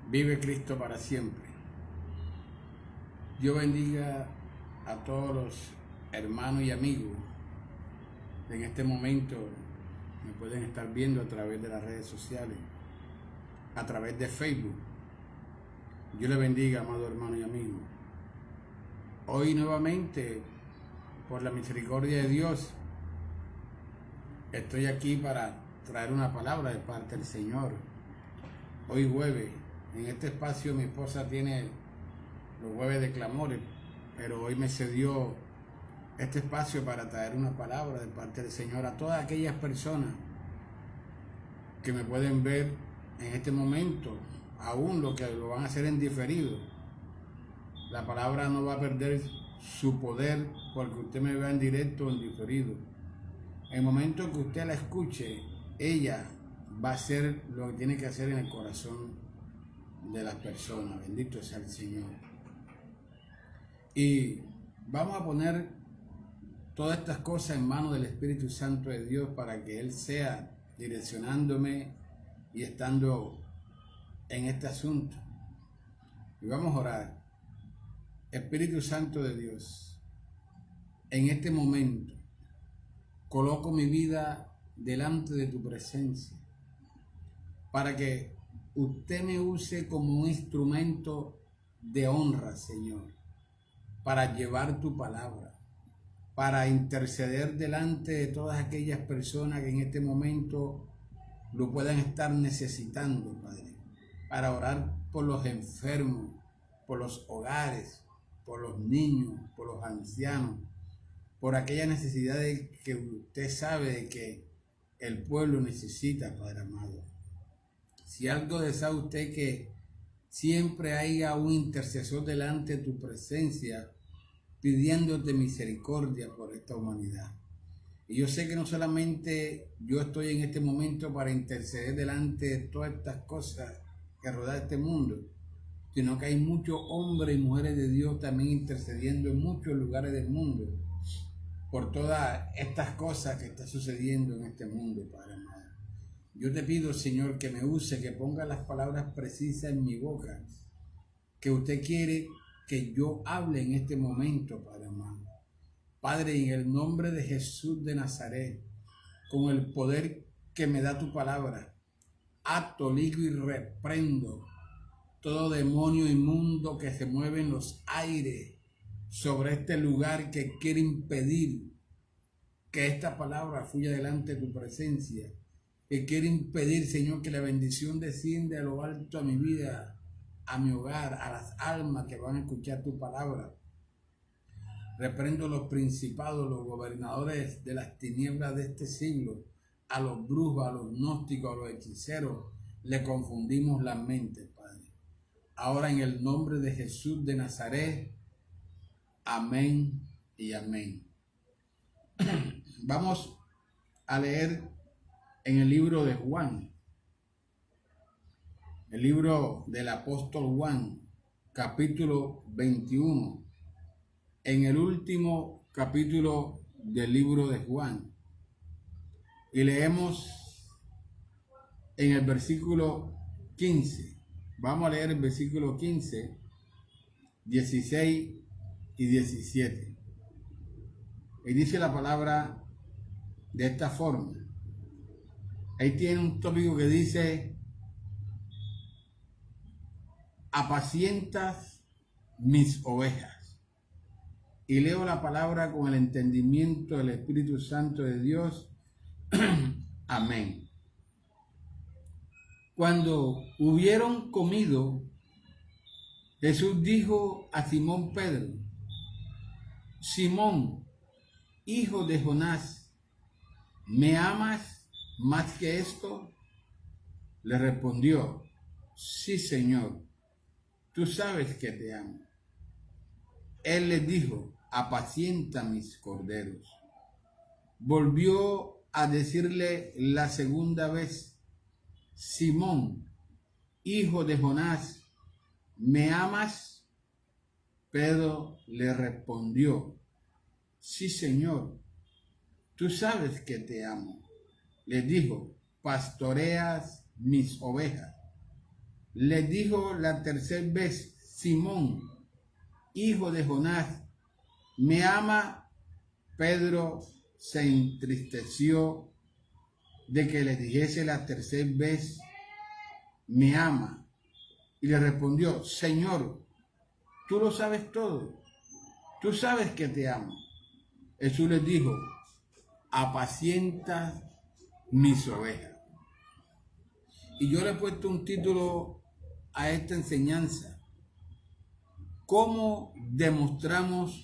Vive Cristo para siempre. Dios bendiga a todos los hermanos y amigos que en este momento me pueden estar viendo a través de las redes sociales, a través de Facebook. Dios le bendiga, amado hermano y amigo. Hoy nuevamente, por la misericordia de Dios, estoy aquí para traer una palabra de parte del Señor. Hoy jueves, en este espacio mi esposa tiene los jueves de clamores, pero hoy me cedió este espacio para traer una palabra de parte del Señor a todas aquellas personas que me pueden ver en este momento, aún lo que lo van a hacer en diferido. La palabra no va a perder su poder porque usted me vea en directo o en diferido. En el momento que usted la escuche, ella va a hacer lo que tiene que hacer en el corazón de las personas. Bendito sea el Señor. Y vamos a poner todas estas cosas en manos del Espíritu Santo de Dios para que Él sea direccionándome y estando en este asunto. Y vamos a orar. Espíritu Santo de Dios, en este momento coloco mi vida delante de tu presencia para que usted me use como un instrumento de honra, Señor, para llevar tu palabra, para interceder delante de todas aquellas personas que en este momento lo puedan estar necesitando, Padre, para orar por los enfermos, por los hogares, por los niños, por los ancianos, por aquellas necesidades que usted sabe de que el pueblo necesita, Padre amado. Si algo desea usted que siempre haya un intercesor delante de tu presencia, pidiéndote misericordia por esta humanidad. Y yo sé que no solamente yo estoy en este momento para interceder delante de todas estas cosas que rodean este mundo, sino que hay muchos hombres y mujeres de Dios también intercediendo en muchos lugares del mundo por todas estas cosas que están sucediendo en este mundo, Padre amado. Yo te pido, Señor, que me use, que ponga las palabras precisas en mi boca, que usted quiere que yo hable en este momento, Padre amado. Padre, en el nombre de Jesús de Nazaret, con el poder que me da tu palabra, ato, ligo y reprendo todo demonio inmundo que se mueve en los aires sobre este lugar que quiere impedir que esta palabra fluya delante de tu presencia, que quiere impedir, Señor, que la bendición descienda a lo alto a mi vida, a mi hogar, a las almas que van a escuchar tu palabra. Reprendo los principados, los gobernadores de las tinieblas de este siglo, a los brujos, a los gnósticos, a los hechiceros, le confundimos las mentes, Padre. Ahora en el nombre de Jesús de Nazaret, amén y amén. Vamos a leer en el libro de Juan, el libro del apóstol Juan, capítulo 21, en el último capítulo del libro de Juan. Y leemos en el versículo 15. Vamos a leer el versículo 15, 16 y 17. Y dice la palabra de esta forma. Ahí tiene un tópico que dice: apacientas mis ovejas. Y leo la palabra con el entendimiento del Espíritu Santo de Dios. Amén. Cuando hubieron comido, Jesús dijo a Simón Pedro: Simón, hijo de Jonás, ¿me amas más que esto? Le respondió: sí, Señor, tú sabes que te amo. Él le dijo: apacienta mis corderos. Volvió a decirle la segunda vez: Simón, hijo de Jonás, ¿me amas? Pedro le respondió: sí, Señor, tú sabes que te amo. Le dijo: pastoreas mis ovejas. le dijo la tercera vez: Simón, hijo de Jonás, ¿me ama? Pedro se entristeció de que le dijese la tercera vez: ¿me ama? Y le respondió: Señor, tú lo sabes todo, tú sabes que te amo. Jesús les dijo: apacienta mis ovejas. Y yo le he puesto un título a esta enseñanza: ¿cómo demostramos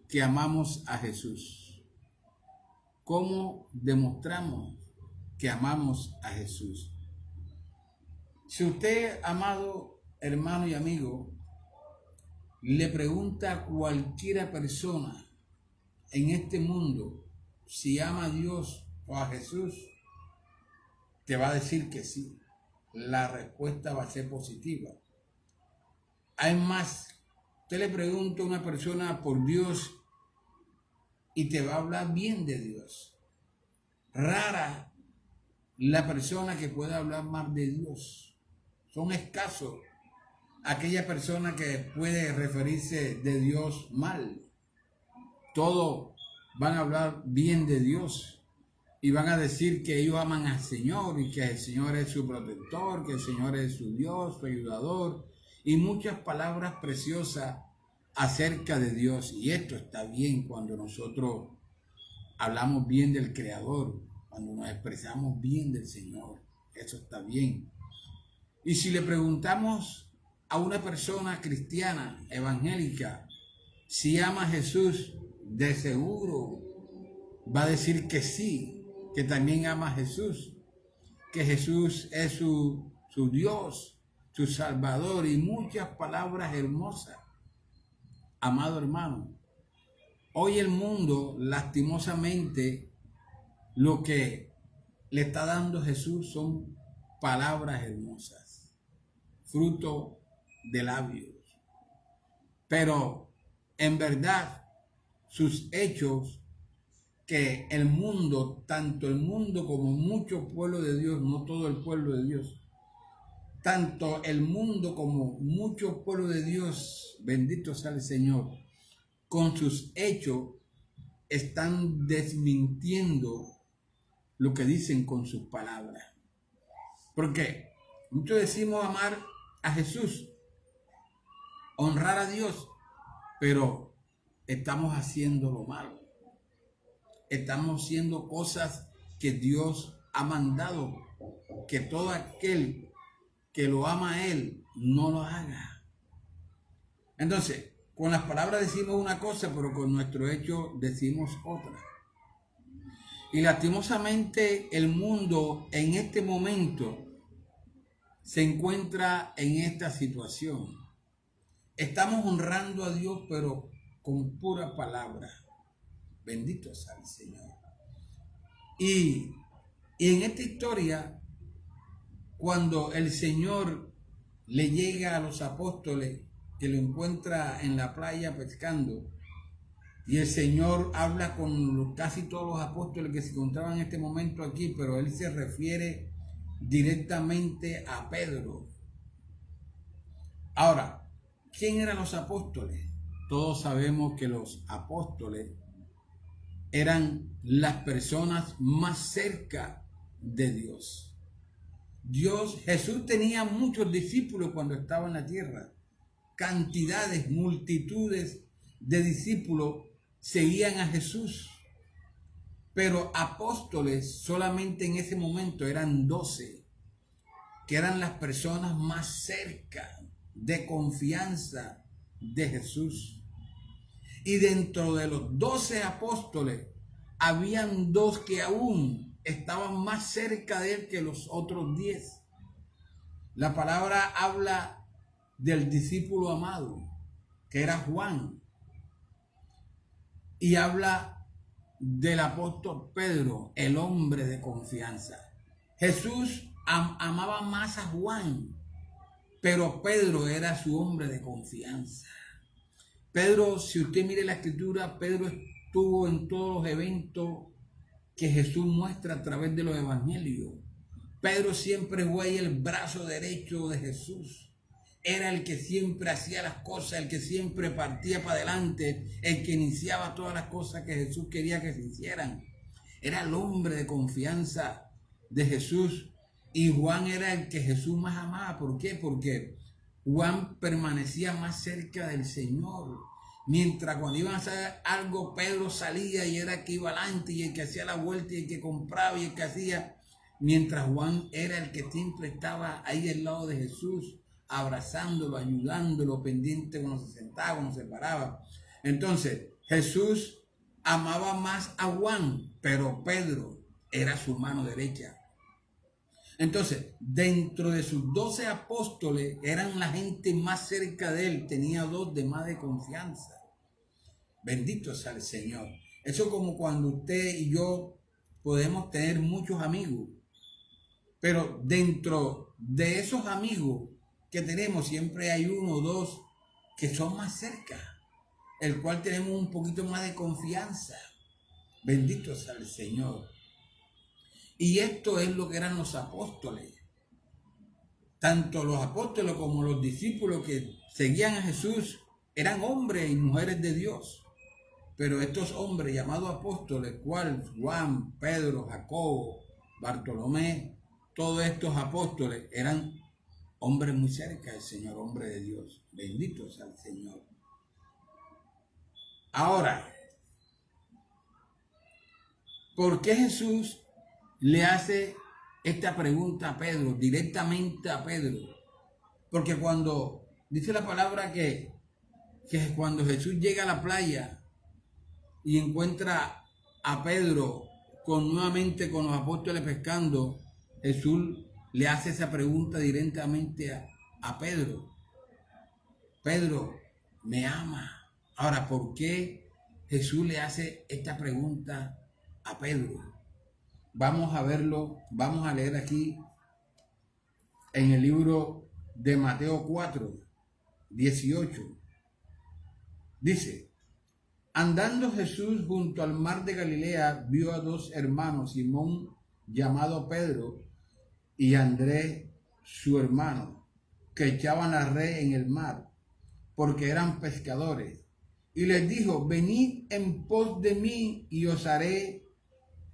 que amamos a Jesús? ¿Cómo demostramos que amamos a Jesús? Si usted, amado hermano y amigo, le pregunta a cualquiera persona en este mundo si ama a Dios o a Jesús, te va a decir que sí. La respuesta va a ser positiva. Hay más, usted le pregunta a una persona por Dios y te va a hablar bien de Dios. Rara la persona que pueda hablar mal de Dios. Son escasos aquella persona que puede referirse de Dios mal. Todos van a hablar bien de Dios y van a decir que ellos aman al Señor y que el Señor es su protector, que el Señor es su Dios, su ayudador, y muchas palabras preciosas acerca de Dios. Y esto está bien cuando nosotros hablamos bien del Creador, cuando nos expresamos bien del Señor. Eso está bien. Y si le preguntamos a una persona cristiana, evangélica, si ama a Jesús, de seguro va a decir que sí, que también ama a Jesús, que Jesús es su Dios, su Salvador, y muchas palabras hermosas. Amado hermano, hoy el mundo, lastimosamente, lo que le está dando Jesús son palabras hermosas, fruto de labios. Pero en verdad, sus hechos, que el mundo, tanto el mundo como muchos pueblos de Dios, no todo el pueblo de Dios, tanto el mundo como muchos pueblos de Dios, bendito sea el Señor, con sus hechos están desmintiendo lo que dicen con sus palabras. Porque muchos decimos amar a Jesús, honrar a Dios, pero estamos haciendo lo malo. Estamos haciendo cosas que Dios ha mandado, que todo aquel que lo ama a Él no lo haga. Entonces, con las palabras decimos una cosa, pero con nuestro hecho decimos otra. Y lastimosamente el mundo en este momento se encuentra en esta situación. Estamos honrando a Dios, pero con pura palabra. Bendito sea el Señor. Y en esta historia, cuando el Señor le llega a los apóstoles, que lo encuentra en la playa pescando, y el Señor habla con casi todos los apóstoles que se encontraban en este momento aquí, pero Él se refiere directamente a Pedro. Ahora, ¿quién eran los apóstoles? Todos sabemos que los apóstoles eran las personas más cerca de Dios. Jesús tenía muchos discípulos cuando estaba en la tierra. Cantidades, multitudes de discípulos seguían a Jesús. Pero apóstoles solamente en ese momento eran 12, que eran las personas más cerca, de confianza de Jesús. Y dentro de los 12 apóstoles, habían 2 que aún estaban más cerca de él que los otros 10. La palabra habla del discípulo amado, que era Juan. Y habla del apóstol Pedro, el hombre de confianza. Jesús amaba más a Juan, pero Pedro era su hombre de confianza. Pedro, si usted mire la escritura, Pedro estuvo en todos los eventos que Jesús muestra a través de los evangelios. Pedro siempre fue el brazo derecho de Jesús. Era el que siempre hacía las cosas, el que siempre partía para adelante, el que iniciaba todas las cosas que Jesús quería que se hicieran. Era el hombre de confianza de Jesús. Y Juan era el que Jesús más amaba. ¿Por qué? Porque Juan permanecía más cerca del Señor. Mientras cuando iban a hacer algo, Pedro salía y era el que iba adelante y el que hacía la vuelta y el que compraba y el que hacía. Mientras Juan era el que siempre estaba ahí al lado de Jesús, abrazándolo, ayudándolo, pendiente cuando se sentaba, cuando se paraba. Entonces, Jesús amaba más a Juan, pero Pedro era su mano derecha. Entonces, dentro de sus 12 apóstoles, eran la gente más cerca de él, tenía 2 de más de confianza. Bendito sea el Señor. Eso como cuando usted y yo podemos tener muchos amigos, pero dentro de esos amigos que tenemos siempre hay 1 o 2 que son más cerca, el cual tenemos un poquito más de confianza. Bendito sea el Señor. Y esto es lo que eran los apóstoles. Tanto los apóstoles como los discípulos que seguían a Jesús eran hombres y mujeres de Dios. Pero estos hombres llamados apóstoles, cual Juan, Pedro, Jacobo, Bartolomé, todos estos apóstoles eran hombres muy cerca del Señor, hombres de Dios. Bendito sea el Señor. Ahora, ¿por qué Jesús le hace esta pregunta a Pedro, directamente a Pedro? Porque cuando dice la palabra que cuando Jesús llega a la playa y encuentra a Pedro nuevamente con los apóstoles pescando, Jesús le hace esa pregunta directamente a Pedro. Pedro, ¿me ama? Ahora, ¿por qué Jesús le hace esta pregunta a Pedro? Vamos a verlo, vamos a leer aquí en el libro de Mateo 4, 18. Dice: andando Jesús junto al mar de Galilea, vio a 2 hermanos, Simón llamado Pedro y Andrés su hermano, que echaban la red en el mar, porque eran pescadores. Y les dijo: venid en pos de mí y os haré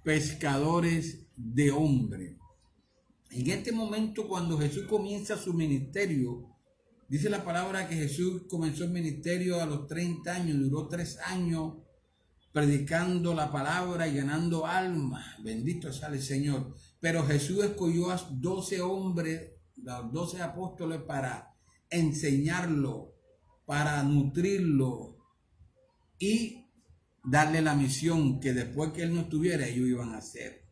pescadores de hombres. En este momento, cuando Jesús comienza su ministerio, dice la palabra que Jesús comenzó el ministerio a los 30 años, duró 3 años predicando la palabra y ganando almas. Bendito sea el Señor. Pero Jesús escogió a 12 hombres, los 12 apóstoles, para enseñarlo, para nutrirlo y darle la misión que después que él no estuviera, ellos iban a hacer.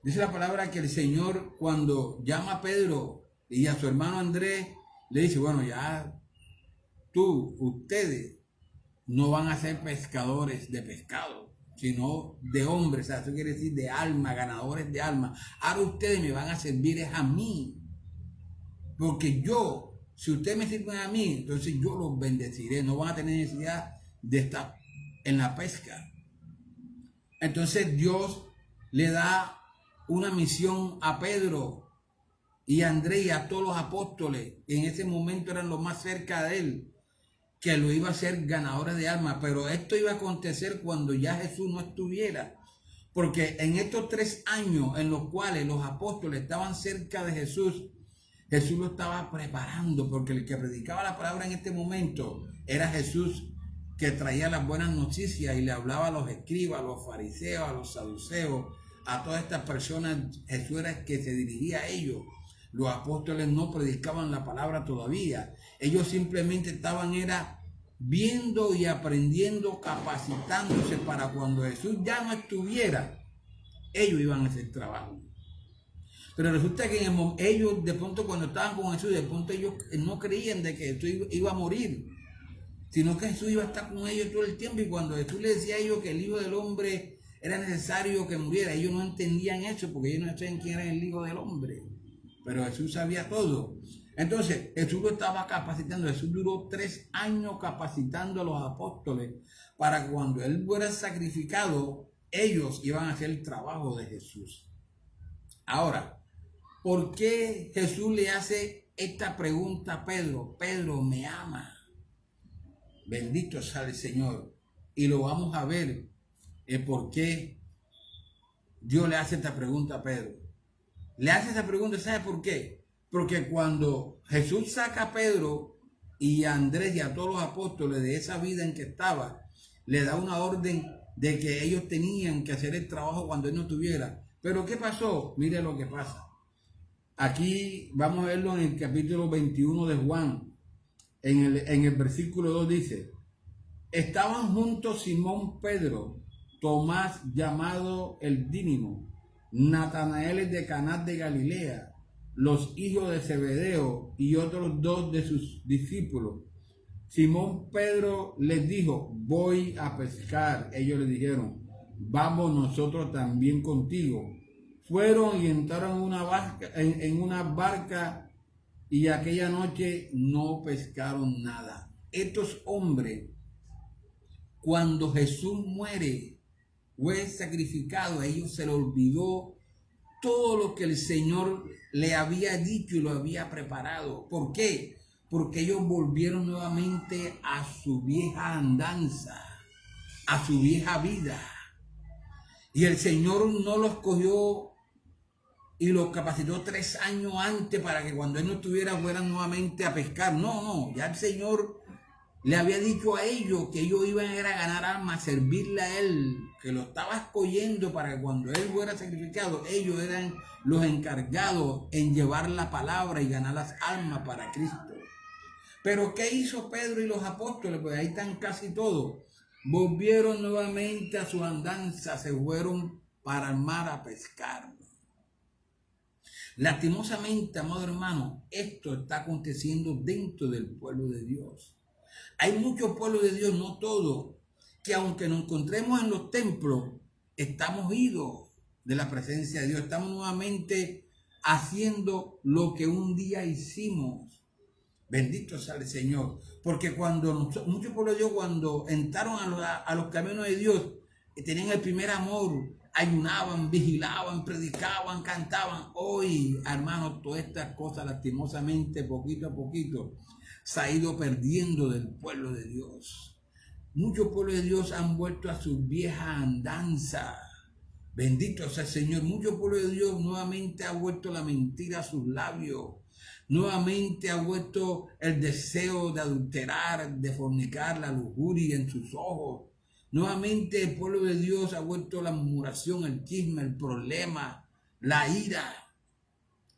Dice la palabra que el Señor, cuando llama a Pedro y a su hermano Andrés, le dice: bueno, ya ustedes no van a ser pescadores de pescado, sino de hombres. O sea, eso quiere decir de alma, ganadores de alma. Ahora ustedes me van a servir a mí. Porque yo, si ustedes me sirven a mí, entonces yo los bendeciré. No van a tener necesidad de estar en la pesca. Entonces Dios le da una misión a Pedro y a Andrés y a todos los apóstoles, que en ese momento eran los más cerca de él, que lo iba a hacer ganadores de almas. Pero esto iba a acontecer cuando ya Jesús no estuviera, porque en estos 3 años en los cuales los apóstoles estaban cerca de Jesús, Jesús lo estaba preparando, porque el que predicaba la palabra en este momento era Jesús, que traía las buenas noticias y le hablaba a los escribas, a los fariseos, a los saduceos, a todas estas personas. Jesús era el que se dirigía a ellos. Los apóstoles no predicaban la palabra todavía. Ellos simplemente estaban viendo y aprendiendo, capacitándose para cuando Jesús ya no estuviera, ellos iban a hacer trabajo. Pero resulta que ellos de pronto, cuando estaban con Jesús, de pronto ellos no creían de que Jesús iba a morir, sino que Jesús iba a estar con ellos todo el tiempo. Y cuando Jesús les decía a ellos que el Hijo del Hombre era necesario que muriera, ellos no entendían eso, porque ellos no sabían quién era el Hijo del Hombre. Pero Jesús sabía todo. Entonces Jesús lo estaba capacitando. Jesús duró 3 años capacitando a los apóstoles para cuando él fuera sacrificado, ellos iban a hacer el trabajo de Jesús. Ahora, ¿Por qué Jesús le hace esta pregunta a Pedro? Pedro, ¿me ama? Bendito sea el Señor. Y lo vamos a ver el por qué Dios le hace esta pregunta a Pedro. Le hace esta pregunta, ¿sabe por qué? Porque cuando Jesús saca a Pedro y a Andrés y a todos los apóstoles de esa vida en que estaba, le da una orden de que ellos tenían que hacer el trabajo cuando él no estuviera. Pero ¿qué pasó? Mire lo que pasa. Aquí vamos a verlo en el capítulo 21 de Juan. En el versículo 2 dice: estaban juntos Simón Pedro, Tomás llamado el Dídimo, Natanael de Caná de Galilea, los hijos de Zebedeo y otros dos de sus discípulos. Simón Pedro les dijo: voy a pescar. Ellos le dijeron: vamos nosotros también contigo. Fueron y entraron en una barca y aquella noche no pescaron nada. Estos hombres, cuando Jesús muere o es sacrificado, a ellos se les olvidó todo lo que el Señor le había dicho y lo había preparado. ¿Por qué? Porque ellos volvieron nuevamente a su vieja andanza, a su vieja vida. Y el Señor no los cogió y los capacitó 3 años antes para que cuando Él no estuviera fueran nuevamente a pescar. No, ya el Señor le había dicho a ellos que ellos iban a ir a ganar almas, a servirle a Él, que lo estaba escogiendo para que cuando Él fuera sacrificado, ellos eran los encargados en llevar la palabra y ganar las almas para Cristo. Pero ¿qué hizo Pedro y los apóstoles? Pues ahí están casi todos. Volvieron nuevamente a su andanza, se fueron para el mar a pescar. Lastimosamente, amado hermano, esto está aconteciendo dentro del pueblo de Dios. Hay muchos pueblos de Dios, no todos, que aunque nos encontremos en los templos, estamos idos de la presencia de Dios. Estamos nuevamente haciendo lo que un día hicimos. Bendito sea el Señor. Porque cuando muchos pueblos de Dios, cuando entraron a los caminos de Dios, tenían el primer amor, ayunaban, vigilaban, predicaban, cantaban. Hoy, hermanos, todas estas cosas lastimosamente, poquito a poquito, se ha ido perdiendo del pueblo de Dios. Muchos pueblos de Dios han vuelto a su vieja andanza. Bendito sea el Señor. Muchos pueblos de Dios nuevamente ha vuelto la mentira a sus labios. Nuevamente ha vuelto el deseo de adulterar, de fornicar, la lujuria en sus ojos. Nuevamente el pueblo de Dios ha vuelto la murmuración, el chisme, el problema, la ira.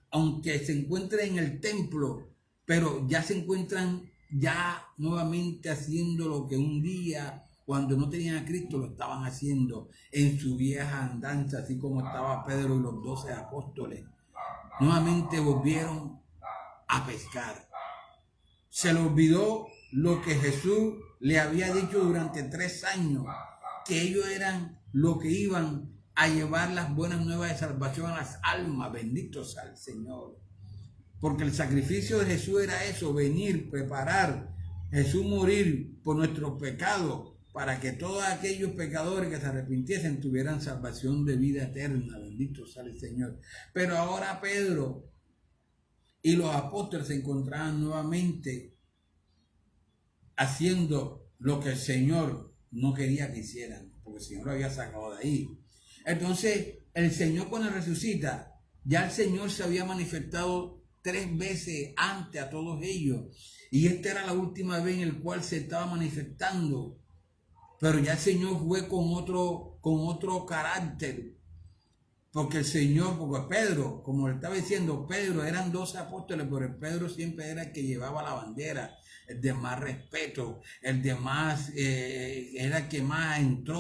Aunque se encuentren en el templo, pero ya se encuentran ya nuevamente haciendo lo que un día, cuando no tenían a Cristo, lo estaban haciendo en su vieja andanza, así como estaba Pedro y los 12 apóstoles. Nuevamente volvieron a pescar. Se le olvidó lo que Jesús le había dicho durante 3 años, que ellos eran los que iban a llevar las buenas nuevas de salvación a las almas. Bendito sea el Señor. Porque el sacrificio de Jesús era eso, venir, preparar, Jesús morir por nuestros pecados, para que todos aquellos pecadores que se arrepintiesen tuvieran salvación de vida eterna. Bendito sea el Señor. Pero ahora Pedro y los apóstoles se encontraban nuevamente haciendo lo que el Señor no quería que hicieran, porque el Señor lo había sacado de ahí. Entonces, el Señor cuando resucita, ya el Señor se había manifestado 3 veces antes a todos ellos, y esta era la última vez en la cual se estaba manifestando, pero ya el Señor fue con otro carácter, porque el Señor, porque Pedro, como le estaba diciendo, Pedro eran 12 apóstoles, pero Pedro siempre era el que llevaba la bandera, el de más respeto, el de más, era el que más entró,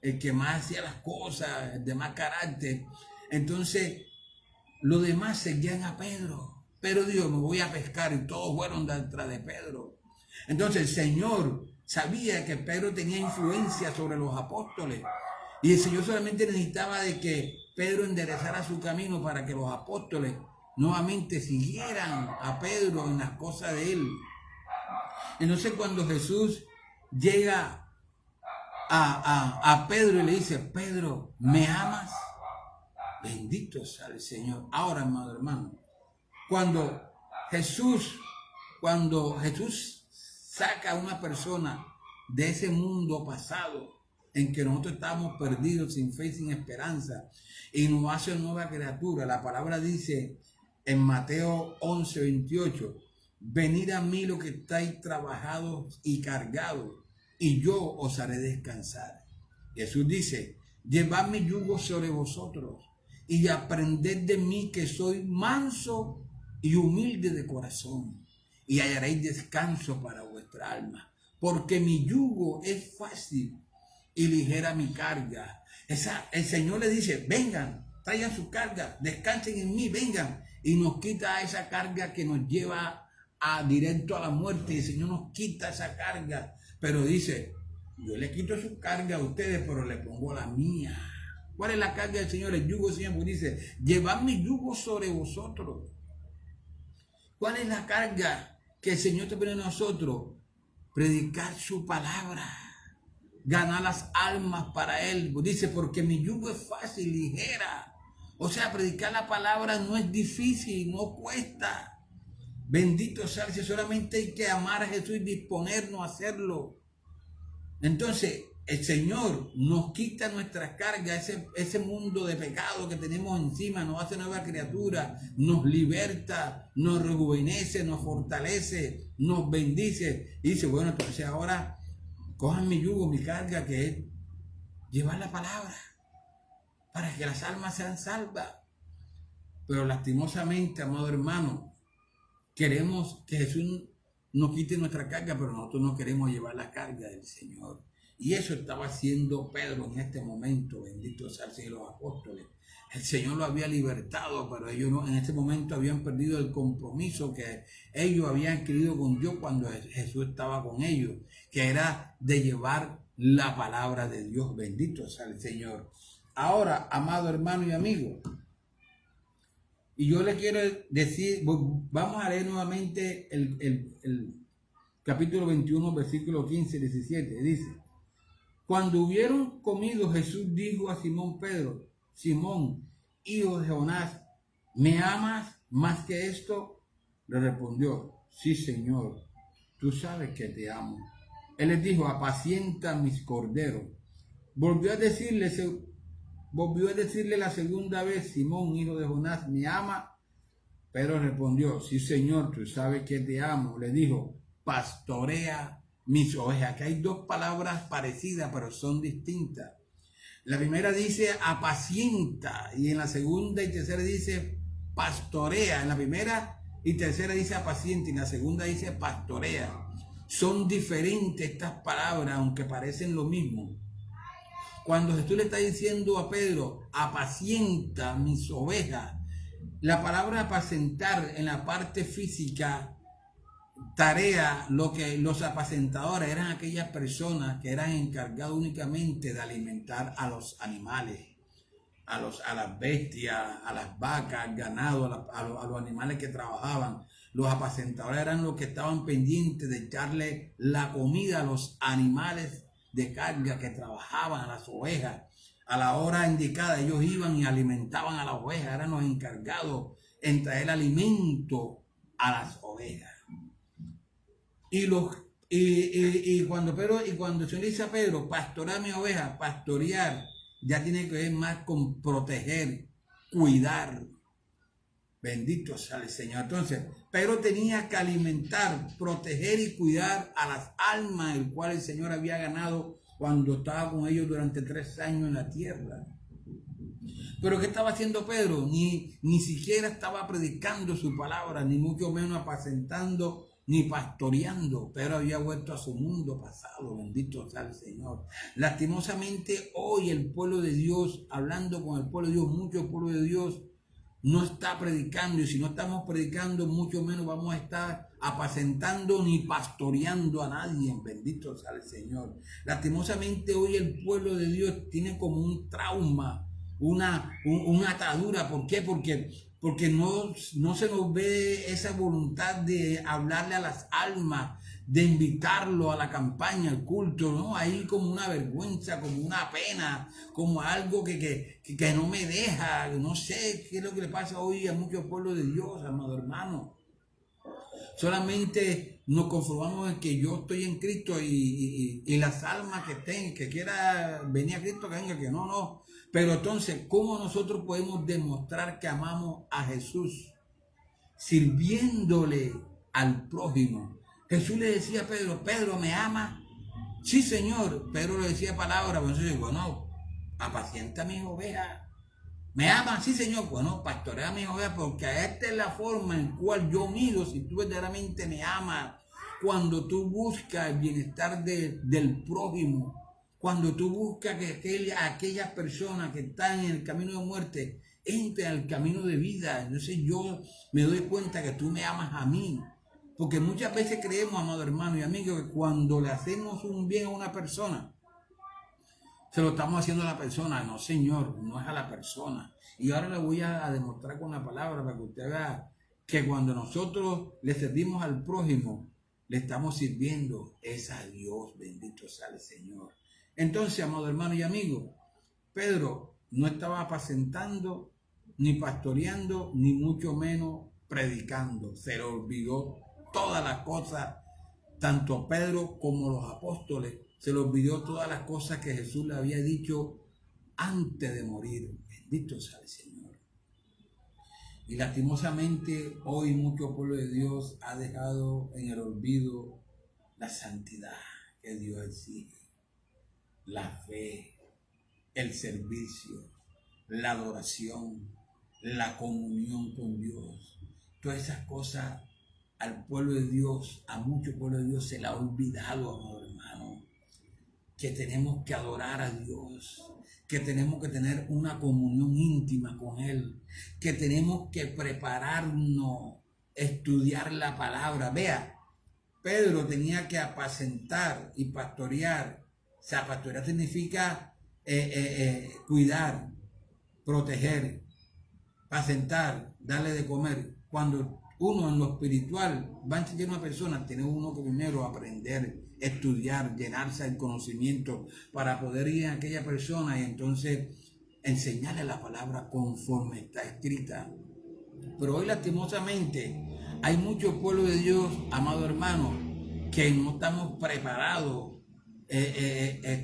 el que más hacía las cosas, el de más carácter. Entonces, los demás seguían a Pedro. Pero Dios, me voy a pescar, y todos fueron detrás de Pedro. Entonces el Señor sabía que Pedro tenía influencia sobre los apóstoles, y el Señor solamente necesitaba de que Pedro enderezara su camino para que los apóstoles nuevamente siguieran a Pedro en las cosas de él. Entonces cuando Jesús llega a Pedro y le dice: Pedro, ¿me amas? Bendito sea el Señor. Ahora, amado hermano, cuando Jesús saca a una persona de ese mundo pasado en que nosotros estábamos perdidos, sin fe y sin esperanza, y nos hace nueva criatura, la palabra dice en Mateo 11:28, venid a mí los que estáis trabajados y cargados, y yo os haré descansar. Jesús dice, llevad mi yugo sobre vosotros y aprended de mí, que soy manso y humilde de corazón, y hallaréis descanso para vuestra alma, porque mi yugo es fácil y ligera mi carga. El Señor le dice, vengan, traigan su carga, descansen en mí, vengan, y nos quita esa carga que nos lleva directo a la muerte. Y el Señor nos quita esa carga, pero dice, yo le quito su carga a ustedes, pero le pongo la mía. ¿Cuál es la carga del Señor? El yugo del Señor, porque dice, llevad mi yugo sobre vosotros. ¿Cuál es la carga que el Señor te pone a nosotros? Predicar su palabra, ganar las almas para Él. Dice, porque mi yugo es fácil, ligera. O sea, predicar la palabra no es difícil, no cuesta. Bendito sea el Señor, solamente hay que amar a Jesús y disponernos a hacerlo. Entonces, el Señor nos quita nuestra carga, ese mundo de pecado que tenemos encima, nos hace nueva criatura, nos liberta, nos rejuvenece, nos fortalece, nos bendice. Y dice, bueno, entonces ahora cojan mi yugo, mi carga, que es llevar la palabra para que las almas sean salvas. Pero lastimosamente, amado hermano, queremos que Jesús nos quite nuestra carga, pero nosotros no queremos llevar la carga del Señor. Y eso estaba haciendo Pedro en este momento. Bendito sea el Señor, los apóstoles. El Señor lo había libertado, pero ellos no, en este momento habían perdido el compromiso que ellos habían adquirido con Dios cuando Jesús estaba con ellos, que era de llevar la palabra de Dios. Bendito sea el Señor. Ahora, amado hermano y amigo, y yo le quiero decir, vamos a leer nuevamente el capítulo 21, versículo 15 y 17. Dice, cuando hubieron comido, Jesús dijo a Simón Pedro, Simón, hijo de Jonás, ¿me amas más que esto? Le respondió, sí, Señor, tú sabes que te amo. Él les dijo, apacienta mis corderos. Volvió a decirle la segunda vez, Simón, hijo de Jonás, ¿me ama? Pedro respondió, sí, Señor, tú sabes que te amo. Le dijo, pastorea mis ovejas. Aquí hay dos palabras parecidas, pero son distintas. La primera dice apacienta, y en la segunda y tercera dice pastorea. En la primera y tercera dice apacienta, y en la segunda dice pastorea. Son diferentes estas palabras, aunque parecen lo mismo. Cuando Jesús le está diciendo a Pedro, apacienta mis ovejas, la palabra apacentar en la parte física, tarea, lo que los apacentadores eran aquellas personas que eran encargadas únicamente de alimentar a los animales, a las bestias, a las vacas, al ganado, a los animales que trabajaban. Los apacentadores eran los que estaban pendientes de echarle la comida a los animales de carga que trabajaban, a las ovejas. A la hora indicada ellos iban y alimentaban a las ovejas, eran los encargados en traer alimento a las ovejas. Y cuando el Señor dice a Pedro, pastorear mi oveja, pastorear, ya tiene que ver más con proteger, cuidar. Bendito sea el Señor. Entonces, Pedro tenía que alimentar, proteger y cuidar a las almas, el cual el Señor había ganado cuando estaba con ellos durante 3 años en la tierra. Pero ¿qué estaba haciendo Pedro? Ni siquiera estaba predicando su palabra, ni mucho menos apacentando, ni pastoreando. Pedro había vuelto a su mundo pasado. Bendito sea el Señor. Lastimosamente hoy el pueblo de Dios, hablando con el pueblo de Dios, mucho pueblo de Dios no está predicando, y si no estamos predicando, mucho menos vamos a estar apacentando ni pastoreando a nadie. Bendito sea el Señor. Lastimosamente hoy el pueblo de Dios tiene como un trauma, una atadura. ¿Por qué? Porque no se nos ve esa voluntad de hablarle a las almas, de invitarlo a la campaña, al culto, ¿no? Ahí como una vergüenza, como una pena, como algo que no me deja, no sé qué es lo que le pasa hoy a muchos pueblos de Dios, amado hermano. Solamente nos conformamos en que yo estoy en Cristo y las almas que estén, que quiera venir a Cristo, que venga, que no. Pero entonces, ¿cómo nosotros podemos demostrar que amamos a Jesús? Sirviéndole al prójimo. Jesús le decía a Pedro, Pedro, ¿me ama? Sí, Señor. Pedro le decía palabras, pues yo digo, no, apacienta mis ovejas. ¿Me aman? Sí, Señor. Bueno, pastorea mis ovejas, porque esta es la forma en cual yo mido si tú verdaderamente me amas. Cuando tú buscas el bienestar del prójimo, cuando tú buscas que aquellas personas que están en el camino de muerte entren al camino de vida. Entonces yo me doy cuenta que tú me amas a mí. Porque muchas veces creemos, amado hermano y amigo, que cuando le hacemos un bien a una persona, se lo estamos haciendo a la persona. No, Señor, no es a la persona. Y ahora le voy a demostrar con la palabra para que usted vea que cuando nosotros le servimos al prójimo, le estamos sirviendo es a Dios. Bendito sea el Señor. Entonces, amado hermano y amigo, Pedro no estaba apacentando, ni pastoreando, ni mucho menos predicando. Se le olvidó todas las cosas, tanto Pedro como los apóstoles. Se le olvidó todas las cosas que Jesús le había dicho antes de morir. Bendito sea el Señor. Y lastimosamente hoy mucho pueblo de Dios ha dejado en el olvido la santidad que Dios exige, la fe, el servicio, la adoración, la comunión con Dios. Todas esas cosas al pueblo de Dios, a mucho pueblo de Dios se le ha olvidado, amado hermano. Que tenemos que adorar a Dios, que tenemos que tener una comunión íntima con Él, que tenemos que prepararnos, estudiar la palabra. Vea, Pedro tenía que apacentar y pastorear. O sea, pastorear significa cuidar, proteger, apacentar, darle de comer. Cuando uno en lo espiritual va a enseñar a una persona, tiene uno que primero aprender, estudiar, llenarse del conocimiento para poder ir a aquella persona y entonces enseñarle la palabra conforme está escrita. Pero hoy lastimosamente hay muchos pueblos de Dios, amado hermano, que no estamos preparados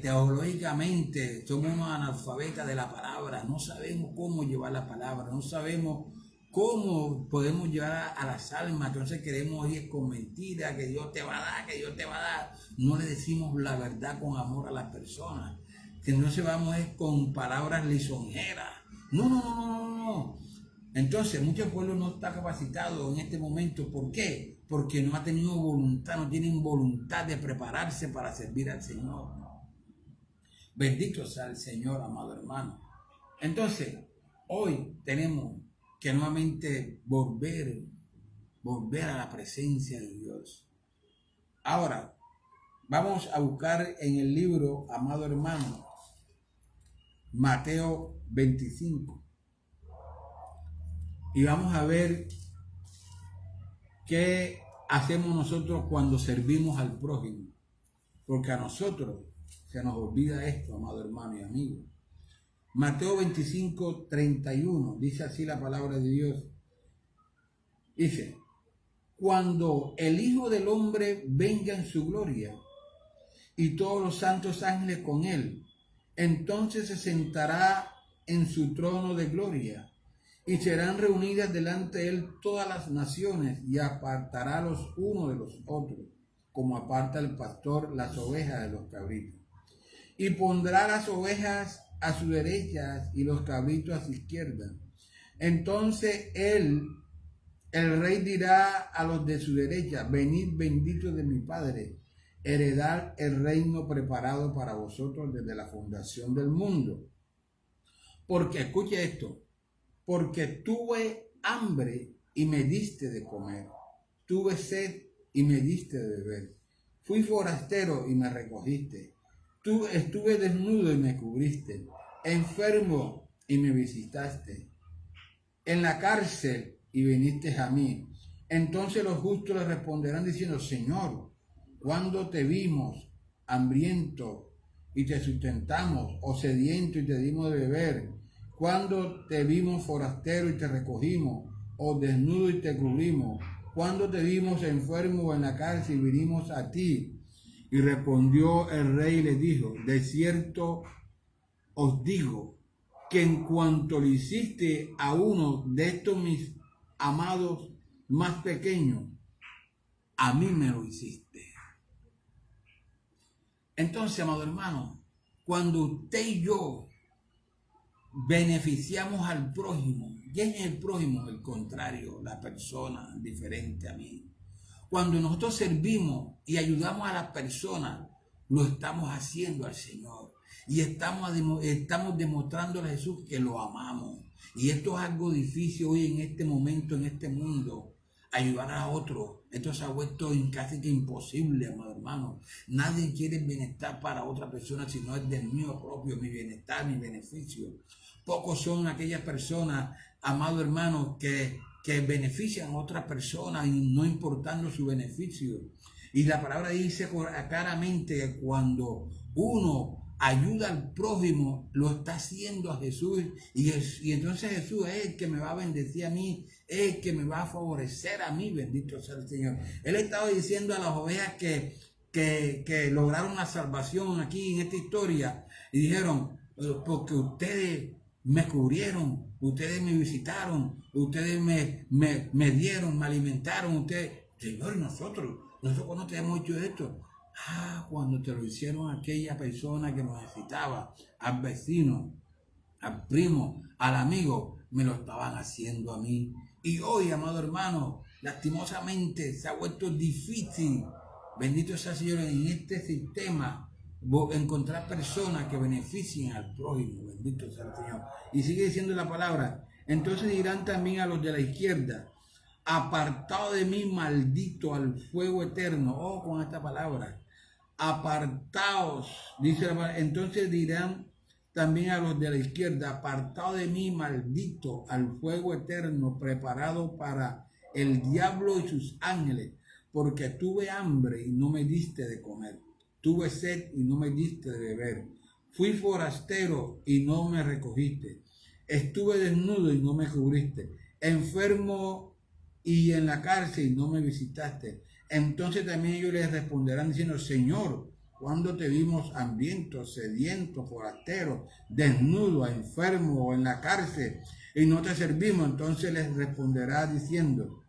teológicamente, somos unos analfabetas de la palabra, no sabemos cómo llevar la palabra, no sabemos cómo podemos llevar a las almas. Entonces queremos ir con mentiras, que Dios te va a dar, que Dios te va a dar. No le decimos la verdad con amor a las personas, que no se vamos con palabras lisonjeras. No. Entonces muchos pueblos no están capacitados en este momento. ¿Por qué? Porque no ha tenido voluntad, no tienen voluntad de prepararse para servir al Señor. Bendito sea el Señor, amado hermano. Entonces, hoy tenemos que nuevamente volver a la presencia de Dios. Ahora, vamos a buscar en el libro, amado hermano, Mateo 25. Y vamos a ver qué hacemos nosotros cuando servimos al prójimo. Porque a nosotros se nos olvida esto, amado hermano y amigo. Mateo 25, 31, dice así la palabra de Dios. Dice, cuando el Hijo del Hombre venga en su gloria y todos los santos ángeles con él, entonces se sentará en su trono de gloria y serán reunidas delante de él todas las naciones y apartará los unos de los otros, como aparta el pastor las ovejas de los cabritos. Y pondrá las ovejas a su derecha y los cabritos a su izquierda. Entonces él, el rey, dirá a los de su derecha, venid benditos de mi Padre, heredad el reino preparado para vosotros desde la fundación del mundo. Porque, escuche esto, porque tuve hambre y me diste de comer, tuve sed y me diste de beber, fui forastero y me recogiste, estuve desnudo y me cubriste, enfermo y me visitaste, en la cárcel y viniste a mí. Entonces los justos le responderán diciendo, Señor, cuando te vimos hambriento y te sustentamos, o sediento y te dimos de beber, cuando te vimos forastero y te recogimos, o desnudo y te cubrimos, cuando te vimos enfermo o en la cárcel y vinimos a ti. Y respondió el rey y le dijo, de cierto os digo, que en cuanto le hiciste a uno de estos mis amados más pequeños, a mí me lo hiciste. Entonces, amado hermano, cuando usted y yo beneficiamos al prójimo, ¿quién es el prójimo? El contrario, la persona diferente a mí. Cuando nosotros servimos y ayudamos a las personas, lo estamos haciendo al Señor. Y estamos demostrando a Jesús que lo amamos. Y esto es algo difícil hoy en este momento, en este mundo. Ayudar a otro. Esto se ha vuelto casi que imposible, amado hermano. Nadie quiere el bienestar para otra persona, sino el del mío propio, mi bienestar, mi beneficio. Pocos son aquellas personas, amado hermano, que benefician a otras personas y no importando su beneficio. Y la palabra dice claramente que cuando uno ayuda al prójimo, lo está haciendo a Jesús. Y entonces Jesús es el que me va a bendecir a mí, es el que me va a favorecer a mí, bendito sea el Señor. Él estaba diciendo a las ovejas que lograron la salvación aquí en esta historia y dijeron, porque ustedes me cubrieron, ustedes me visitaron, ustedes me dieron, me alimentaron, ustedes, Señor, nosotros no te hemos hecho esto. Cuando te lo hicieron a aquella persona que nos necesitaba, al vecino, al primo, al amigo, me lo estaban haciendo a mí. Y hoy, amado hermano, lastimosamente se ha vuelto difícil, bendito sea el Señor, en este sistema, encontrar personas que beneficien al prójimo, bendito sea el Señor. Y sigue diciendo la palabra, entonces dirán también a los de la izquierda, apartado de mí, maldito, al fuego eterno. Con esta palabra, apartaos, dice la palabra. Entonces dirán también a los de la izquierda, apartado de mí, maldito, al fuego eterno, preparado para el diablo y sus ángeles, porque tuve hambre y no me diste de comer, tuve sed y no me diste de beber, fui forastero y no me recogiste, estuve desnudo y no me cubriste, enfermo y en la cárcel y no me visitaste. Entonces también ellos les responderán diciendo, Señor, ¿cuándo te vimos hambriento, sediento, forastero, desnudo, enfermo o en la cárcel y no te servimos? Entonces les responderá diciendo,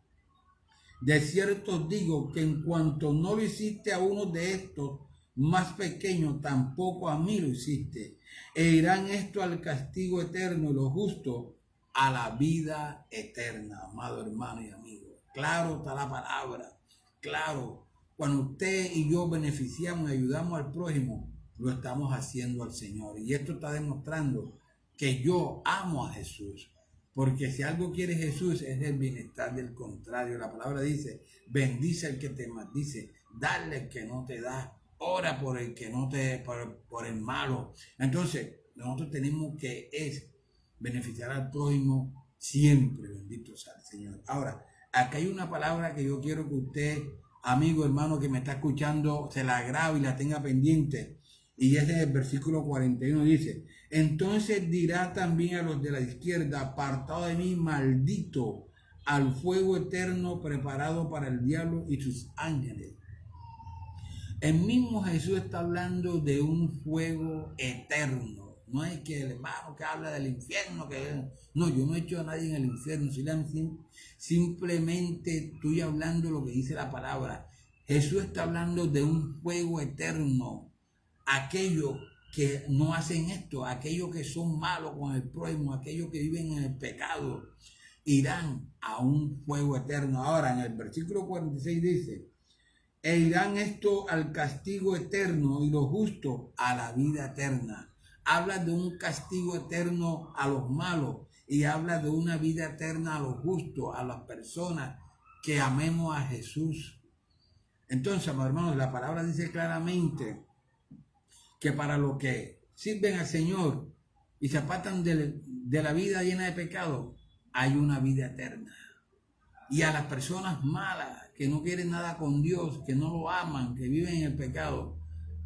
de cierto os digo que en cuanto no lo hiciste a uno de estos más pequeños, tampoco a mí lo hiciste. E irán esto al castigo eterno y los justos a la vida eterna, amado hermano y amigo. Claro está la palabra, claro. Cuando usted y yo beneficiamos y ayudamos al prójimo, lo estamos haciendo al Señor. Y esto está demostrando que yo amo a Jesús. Porque si algo quiere Jesús es el bienestar del contrario. La palabra dice, bendice al que te maldice, dale al que no te da, ora por el que no te, por el malo. Entonces, nosotros tenemos que beneficiar al prójimo siempre, bendito sea el Señor. Ahora, acá hay una palabra que yo quiero que usted, amigo, hermano, que me está escuchando, se la grabe y la tenga pendiente. Y ese es el versículo 41, dice, entonces dirá también a los de la izquierda, apartado de mí, maldito, al fuego eterno preparado para el diablo y sus ángeles. El mismo Jesús está hablando de un fuego eterno. No es que el hermano que habla del infierno, no, yo no he hecho a nadie en el infierno, simplemente estoy hablando lo que dice la palabra. Jesús está hablando de un fuego eterno. Aquellos que no hacen esto, aquellos que son malos con el prójimo, aquellos que viven en el pecado, irán a un fuego eterno. Ahora en el versículo 46 dice, e irán esto al castigo eterno y los justos a la vida eterna. Habla de un castigo eterno a los malos y habla de una vida eterna a los justos, a las personas que amemos a Jesús. Entonces, hermanos, la palabra dice claramente que para los que sirven al Señor y se apartan de la vida llena de pecado, hay una vida eterna. Y a las personas malas que no quieren nada con Dios, que no lo aman, que viven en el pecado,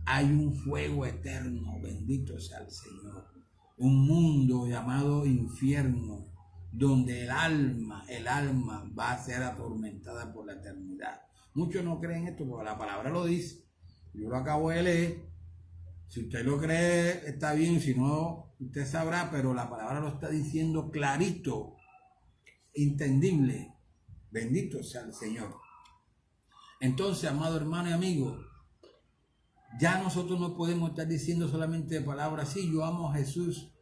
hay un fuego eterno, bendito sea el Señor. Un mundo llamado infierno, donde el alma va a ser atormentada por la eternidad. Muchos no creen esto, porque la palabra lo dice. Yo lo acabo de leer. Si usted lo cree, está bien. Si no, usted sabrá, pero la palabra lo está diciendo clarito, entendible. Bendito sea el Señor. Entonces, amado hermano y amigo, ya nosotros no podemos estar diciendo solamente palabras, sí, yo amo a Jesús,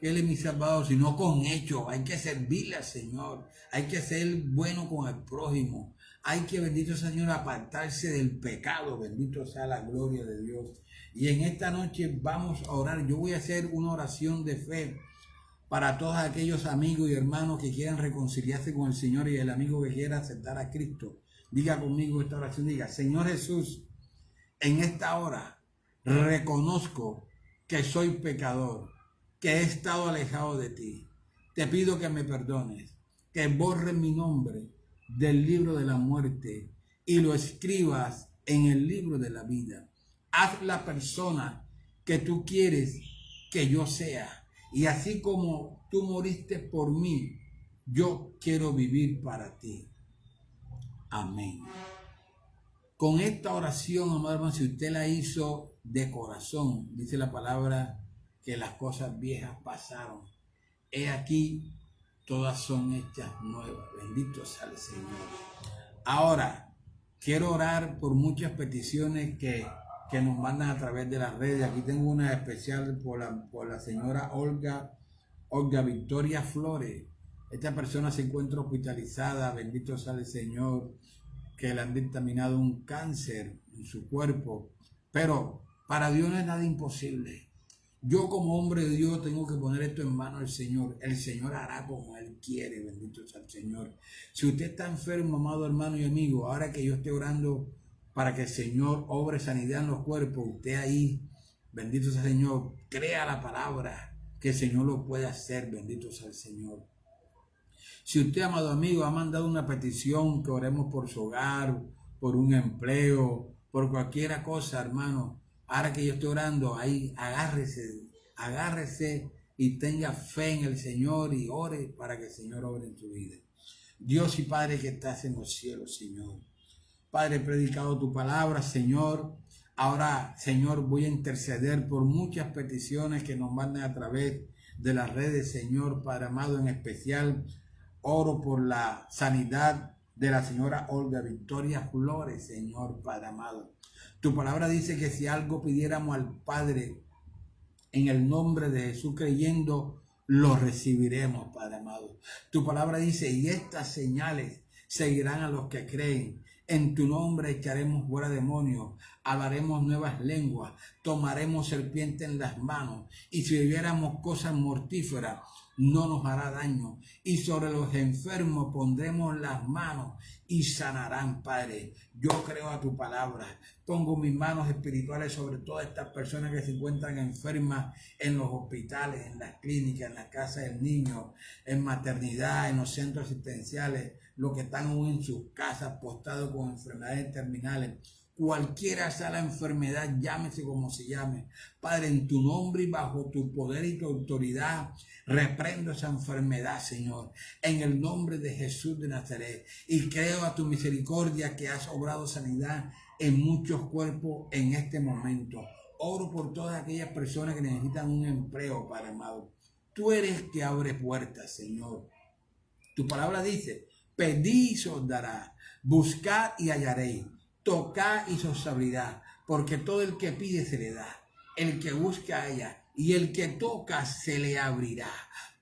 que Él es mi Salvador, sino con hechos. Hay que servirle al Señor, hay que ser bueno con el prójimo, hay que, bendito sea el Señor, apartarse del pecado, bendito sea la gloria de Dios. Y en esta noche vamos a orar. Yo voy a hacer una oración de fe para todos aquellos amigos y hermanos que quieran reconciliarse con el Señor, y el amigo que quiera aceptar a Cristo. Diga conmigo esta oración, diga: Señor Jesús, en esta hora reconozco que soy pecador, que he estado alejado de ti. Te pido que me perdones, que borres mi nombre del libro de la muerte y lo escribas en el libro de la vida. Haz la persona que tú quieres que yo sea. Y así como tú moriste por mí, yo quiero vivir para ti. Amén. Con esta oración, amado hermano, si usted la hizo de corazón, dice la palabra que las cosas viejas pasaron. He aquí, todas son hechas nuevas. Bendito sea el Señor. Ahora, quiero orar por muchas peticiones que nos mandan a través de las redes. Aquí tengo una especial por la señora Olga Victoria Flores. Esta persona se encuentra hospitalizada, bendito sea el Señor, que le han dictaminado un cáncer en su cuerpo, pero para Dios no es nada imposible. Yo como hombre de Dios tengo que poner esto en manos del Señor. El Señor hará como Él quiere, bendito sea el Señor. Si usted está enfermo, amado hermano y amigo, ahora que yo estoy orando para que el Señor obre sanidad en los cuerpos, usted ahí, bendito sea el Señor, crea la palabra que el Señor lo puede hacer, bendito sea el Señor. Si usted, amado amigo, ha mandado una petición que oremos por su hogar, por un empleo, por cualquier cosa, hermano, ahora que yo estoy orando, ahí agárrese y tenga fe en el Señor y ore para que el Señor obre en tu vida. Dios y Padre que estás en los cielos, Señor. Padre, he predicado tu palabra, Señor. Ahora, Señor, voy a interceder por muchas peticiones que nos mandan a través de las redes, Señor, Padre amado, en especial. Oro por la sanidad de la señora Olga Victoria Flores, Señor Padre amado. Tu palabra dice que si algo pidiéramos al Padre en el nombre de Jesús creyendo, lo recibiremos, Padre amado. Tu palabra dice: y estas señales seguirán a los que creen. En tu nombre echaremos fuera demonios, hablaremos nuevas lenguas, tomaremos serpientes en las manos, y si bebiéramos cosas mortíferas, no nos hará daño. Y sobre los enfermos pondremos las manos y sanarán, Padre. Yo creo a tu palabra. Pongo mis manos espirituales sobre todas estas personas que se encuentran enfermas en los hospitales, en las clínicas, en las casas del niño, en maternidad, en los centros asistenciales, los que están aún en sus casas postrados con enfermedades terminales. Cualquiera sea la enfermedad, llámese como se llame. Padre, en tu nombre y bajo tu poder y tu autoridad, reprendo esa enfermedad, Señor, en el nombre de Jesús de Nazaret. Y creo a tu misericordia que has obrado sanidad en muchos cuerpos en este momento. Oro por todas aquellas personas que necesitan un empleo, Padre amado. Tú eres que abre puertas, Señor. Tu palabra dice: pedid y se os dará, buscad y hallaréis, tocad y se os abrirá, porque todo el que pide se le da, el que busca halla, y el que toca se le abrirá.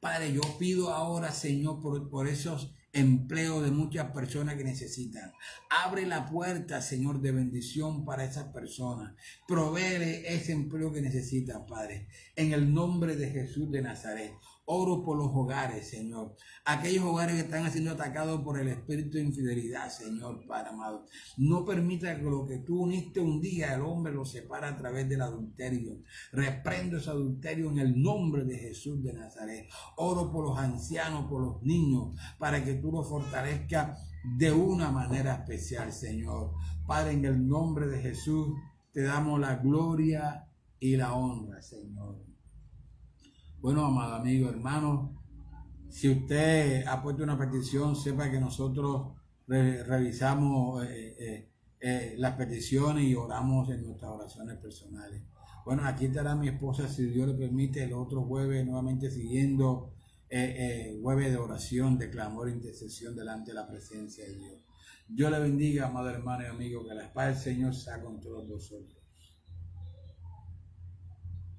Padre, yo pido ahora, Señor, por esos empleos de muchas personas que necesitan. Abre la puerta, Señor, de bendición para esas personas. Provéele ese empleo que necesitan, Padre, en el nombre de Jesús de Nazaret. Oro por los hogares, Señor. Aquellos hogares que están siendo atacados por el espíritu de infidelidad, Señor, Padre amado. No permita que lo que tú uniste un día, el hombre lo separa a través del adulterio. Reprendo ese adulterio en el nombre de Jesús de Nazaret. Oro por los ancianos, por los niños, para que tú los fortalezcas de una manera especial, Señor. Padre, en el nombre de Jesús, te damos la gloria y la honra, Señor. Bueno, amado amigo, hermano, si usted ha puesto una petición, sepa que nosotros revisamos las peticiones y oramos en nuestras oraciones personales. Bueno, aquí estará mi esposa, si Dios le permite, el otro jueves nuevamente siguiendo jueves de oración, de clamor e intercesión delante de la presencia de Dios. Dios le bendiga, amado hermano y amigo, que la paz del Señor sea con todos vosotros.